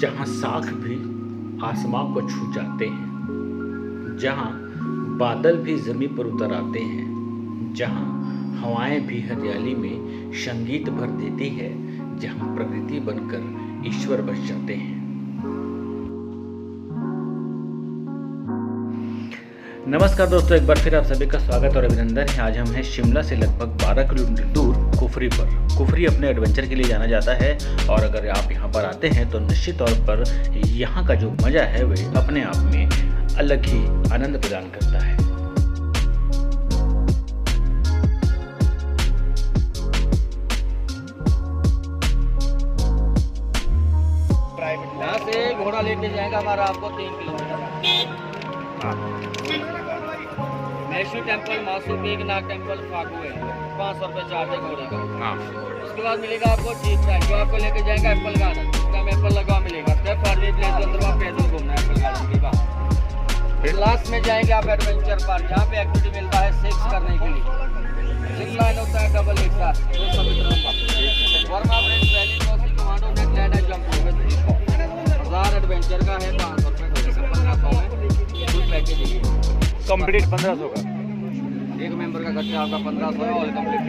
जहाँ शाख भी आसमां को छू जाते हैं, जहाँ बादल भी ज़मीं पर उतर आते हैं, जहाँ हवाएं भी हरियाली में संगीत भर देती है, जहाँ प्रकृति बनकर ईश्वर बस जाते हैं। नमस्कार दोस्तों, एक बार फिर आप सभी का स्वागत और अभिनंदन है। आज हम हैं शिमला से लगभग 12 किलोमीटर दूर कुफरी पर। कुफरी अपने एडवेंचर के लिए जाना जाता है और अगर आप यहाँ पर आते हैं तो निश्चित तौर पर यहाँ का जो मज़ा है वह अपने आप में अलग ही आनंद प्रदान करता है। यहाँ से घोड़ा लेके जाएगा हमारा आपको 3 किलोमीटर। वैष्णो टेम्पल, मासूर पीक, नाग टेम्पल, फाकू है। 500 रुपये चार्ज है घोड़े का। उसके बाद मिलेगा आपको जीप राइड, जो आपको लेके जाएगा एप्पल गार्डन। उसका में एप्पल लगा मिलेगा। फिर फार्मी प्लेस के अंदर वहाँ पैदल घूमना है एप्पल गार्डन के बाद। लास्ट में जाएंगे आप एडवेंचर पार्क, जहाँ पे एक्टिविटी मिलता है सेक्स करने के लिए। जिप लाइन होता है डबल एक साथ 200 मीटर का। Verma bridge, valley crossing, commando net land है, जंप एडवेंचर का है 500 रुपये, 1500 में फुल पैकेज है। कंप्लीट 1500 का एक मेंबर का खर्चा आपका 1500 है। All complete.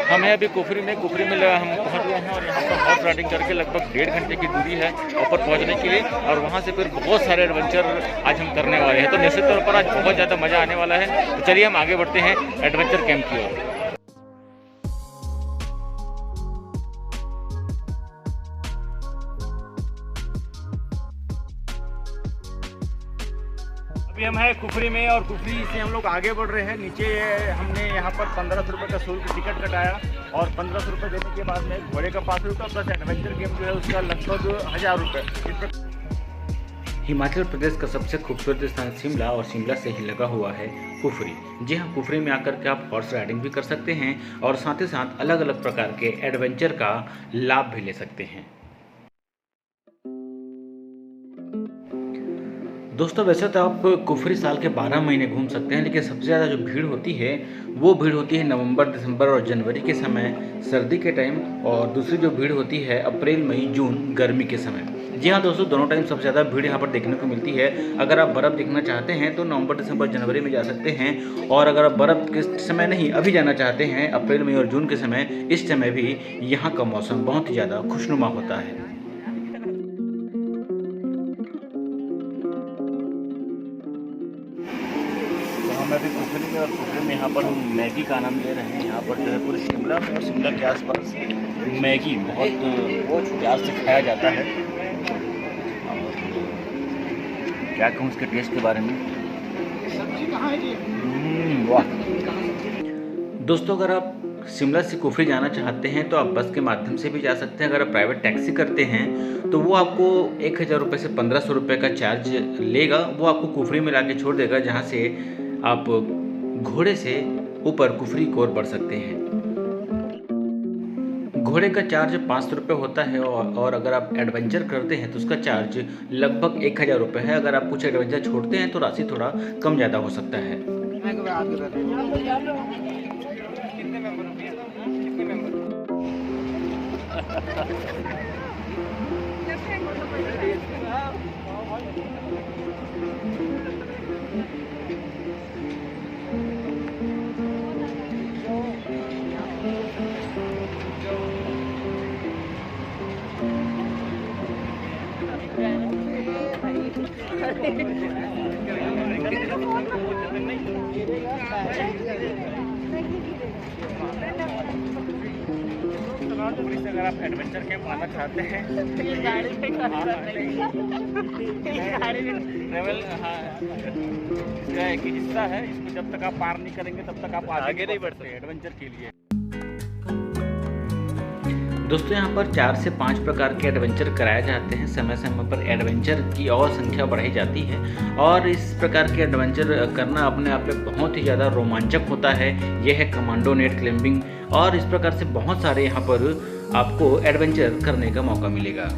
हम हैं अभी कुफरी में हम पहुंच गए हैं और यहाँ पर हॉर्स राइडिंग करके लगभग 1.5 घंटे की दूरी है ऊपर पहुंचने के लिए। और वहाँ से फिर बहुत सारे एडवेंचर आज हम करने वाले हैं, तो निश्चित तौर पर आज बहुत ज़्यादा मज़ा आने वाला है। तो चलिए हम आगे बढ़ते हैं एडवेंचर कैंप की ओर। अभी हम हैं कुफरी में और कुफरी से हम लोग आगे बढ़ रहे हैं। नीचे हमने यहाँ पर 1500 रुपये का शुल्क टिकट कटाया और 1500 रुपये देने के बाद में घोड़े का 5 रुपये प्लस एडवेंचर गेम जो है उसका लगभग 1000 रुपये। हिमाचल प्रदेश का सबसे खूबसूरत स्थान शिमला और शिमला से ही लगा हुआ है कुफरी। जी हाँ, कुफरी में आकर के आप हॉर्स राइडिंग भी कर सकते हैं और साथ ही साथ अलग अलग प्रकार के एडवेंचर का लाभ भी ले सकते हैं। दोस्तों, वैसे तो आप कुफरी साल के 12 महीने घूम सकते हैं, लेकिन सबसे ज़्यादा जो भीड़ होती है वो भीड़ होती है नवंबर, दिसंबर और जनवरी के समय, सर्दी के टाइम, और दूसरी जो भीड़ होती है अप्रैल, मई, जून, गर्मी के समय। जी हाँ दोस्तों, दोनों टाइम सबसे ज़्यादा भीड़ यहाँ पर देखने को मिलती है। अगर आप बर्फ़ देखना चाहते हैं तो नवंबर, दिसंबर, जनवरी में जा सकते हैं, और अगर आप बर्फ़ के समय नहीं अभी जाना चाहते हैं अप्रैल, मई और जून के समय, इस समय भी यहाँ का मौसम बहुत ही ज़्यादा खुशनुमा होता है। अभी कुफरी में और कुफरी में यहाँ पर हम मैगी का आनंद ले रहे हैं। यहाँ पर जो है पूरे शिमला में और शिमला के आसपास मैगी बहुत प्यार से खाया जाता है। और क्या कहूँ उसके टेस्ट के बारे में, वाह। दोस्तों, अगर आप शिमला से कुफरी जाना चाहते हैं तो आप बस के माध्यम से भी जा सकते हैं। अगर आप प्राइवेट टैक्सी करते हैं तो वो आपको 1000 रुपये से 1500 रुपये का चार्ज लेगा। वो आपको कुफरी में ला के छोड़ देगा, जहाँ से आप घोड़े से ऊपर कुफरी की ओर बढ़ सकते हैं। घोड़े का चार्ज 500 रुपये होता है और अगर आप एडवेंचर करते हैं तो उसका चार्ज लगभग 1000 रुपये है। अगर आप कुछ एडवेंचर छोड़ते हैं तो राशि थोड़ा कम ज़्यादा हो सकता है। अगर आप एडवेंचर कैंप आना चाहते हैं ट्रेवल, हाँ, इसका एक ही हिस्सा है। इसको जब तक आप पार नहीं करेंगे तब तक आप आगे नहीं बढ़ सकते एडवेंचर के लिए। दोस्तों यहाँ पर 4 से 5 प्रकार के एडवेंचर कराए जाते हैं। समय समय पर एडवेंचर की और संख्या बढ़ाई जाती है और इस प्रकार के एडवेंचर करना अपने आप में बहुत ही ज़्यादा रोमांचक होता है। यह है कमांडो नेट क्लाइंबिंग और इस प्रकार से बहुत सारे यहाँ पर आपको एडवेंचर करने का मौका मिलेगा।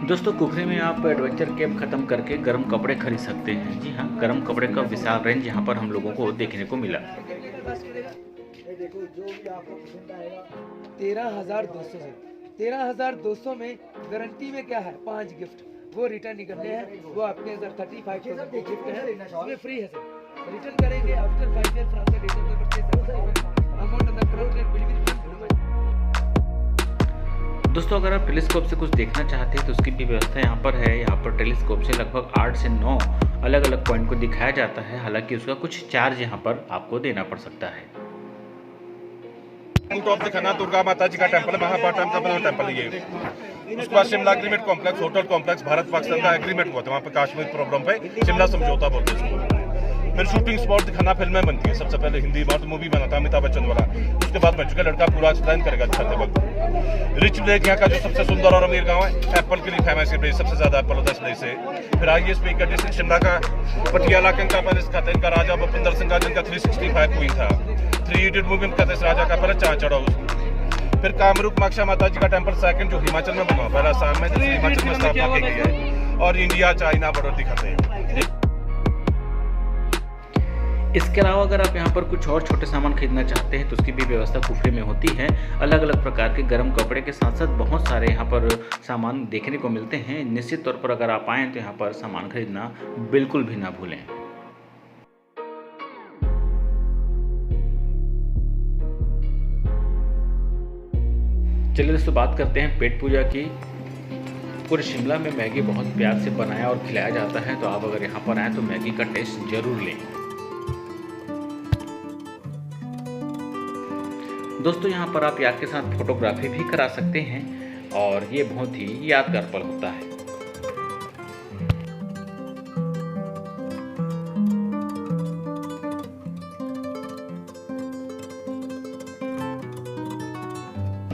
दोस्तों कुफरी में आप एडवेंचर कैंप ख़त्म करके गर्म कपड़े खरीद सकते हैं। जी हाँ, गर्म कपड़े का विशाल रेंज यहाँ पर हम लोगों को देखने को मिला। देखो जो भी आपको पसंद आएगा 13,200 से 13,200 में गारंटी में क्या है 5 गिफ्ट वो रिटर्न निकलने हैं। वो आपके अंदर 35,000 के गिफ्ट है, उसमें फ्री है सर। रिटर्न करेंगे after 5 year from the date of the purchase amount on the current rate will be दोस्तों अगर आप टेलीस्कोप से कुछ देखना चाहते हैं तो उसकी भी व्यवस्था यहाँ पर है। यहाँ पर टेलीस्कोप से लगभग 8 से 9 अलग अलग पॉइंट को दिखाया जाता है। हालांकि उसका कुछ चार्ज यहाँ पर आपको देना पड़ सकता है। टॉप दिखाना दुर्गा माता जी का टेंपल है, महापाटन का बना टेंपल ये। उसके बाद Shimla agreement complex, hotel complex, Bharat Pakistan का एग्रीमेंट हुआ था वहाँ पे कश्मीर प्रॉब्लम पे, शिमला समझौता बोलते हैं इसको। फिर शूटिंग स्पॉट दिखाना, फिल्में बनती है। सबसे पहले हिंदी मूवी बना था अमिताभ बच्चन वाला, उसके बाद बच्चू का लड़का पूरा एक्सप्लेन करेगा दिखाते वक्त। रिच विलेज यहाँ का जो सबसे सुंदर और अमीर गाँव है, एप्पल के लिए फेमस है, सबसे ज्यादा एप्पल होता है इस प्लेस से। फिर आइए स्पीकर डिस्ट्रिक्ट शिमला का पटियाला कंका पैलेस खाते इनका राजा भूपिंदर सिंह का, जिनका 365 क्वीन था। 3 इडियट मूवी में कहते इस राजा का पहले चाँद चढ़ा। फिर कामरूप माक्षा माता जी का टेम्पल सेकंड, जो हिमाचल में बना, पहला आसाम में, दूसरी हिमाचल में स्थापना की गई है। और इंडिया चाइना बॉर्डर दिखाते हैं। इसके अलावा अगर आप यहाँ पर कुछ और छोटे सामान खरीदना चाहते हैं तो उसकी भी व्यवस्था कुफरी में होती है। अलग अलग प्रकार के गर्म कपड़े के साथ साथ बहुत सारे यहाँ पर सामान देखने को मिलते हैं। निश्चित तौर पर अगर आप आएँ तो यहाँ पर सामान खरीदना बिल्कुल भी ना भूलें। चलिए दोस्तों, बात करते हैं पेट पूजा की। पूरे शिमला में मैगी बहुत प्यार से बनाया और खिलाया जाता है, तो आप अगर यहाँ पर आएँ तो मैगी का टेस्ट जरूर लें। दोस्तों, यहाँ पर आप याक के साथ फोटोग्राफी भी करा सकते हैं और ये बहुत ही यादगार पल होता है।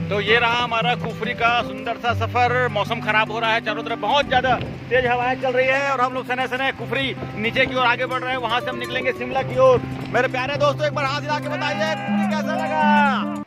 तो ये रहा हमारा कुफरी का सुंदर सा सफर। मौसम खराब हो रहा है, चारों तरफ बहुत ज्यादा तेज हवाएं चल रही है और हम लोग सने सने कुफरी नीचे की ओर आगे बढ़ रहे हैं। वहां से हम निकलेंगे शिमला की ओर। मेरे प्यारे दोस्तों, एक बार हाथ हिला के बताइए कुफरी कैसा लगा।